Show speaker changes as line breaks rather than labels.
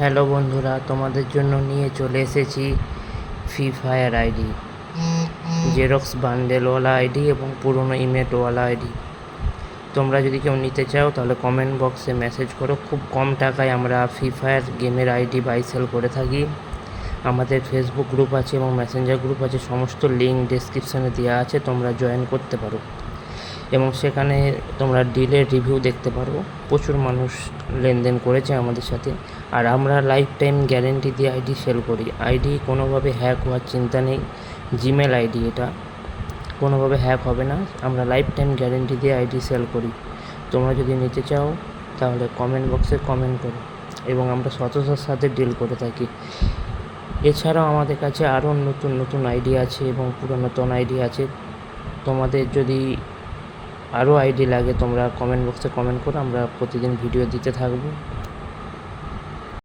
Hello বন্ধুরা, তোমাদের জন্য নিয়ে চলে এসেছি ফ্রি ফায়ার আইডি, জেরক্স বান্ডেলওয়ালা আইডি এবং পুরনো ইমেটওয়ালা আইডি। তোমরা যদি কেউ নিতে চাও তাহলে কমেন্ট বক্সে মেসেজ করো। খুব কম টাকায় আমরা ফ্রি ফায়ার গেমের আইডি বাই সেল করে থাকি। আমাদের ফেসবুক গ্রুপ আছে এবং মেসেঞ্জার গ্রুপ আছে, সমস্ত লিঙ্ক ডেসক্রিপশানে দেওয়া আছে, তোমরা জয়েন করতে পারো এবং সেখানে তোমরা ডিলের রিভিউ দেখতে পারো। প্রচুর মানুষ লেনদেন করেছে আমাদের সাথে। আর আমরা লাইফ টাইম গ্যারেন্টি দিয়ে আইডি সেল করি। আইডি কোনোভাবে হ্যাক হওয়ার চিন্তা নেই। জিমেল আইডি, এটা কোনোভাবে হ্যাক হবে না। আমরা লাইফ টাইম গ্যারেন্টি দিয়ে আইডি সেল করি। তোমরা যদি নিতে চাও তাহলে কমেন্ট বক্সে কমেন্ট করো এবং আমরা সততার সাথে ডিল করে থাকি। এছাড়াও আমাদের কাছে আরও নতুন নতুন আইডি আছে এবং পুরাতন আইডি আছে। তোমাদের যদি আরও আইডি লাগে তোমরা কমেন্ট বক্সে কমেন্ট করো, আমরা প্রতিদিন ভিডিও দিতে থাকবো।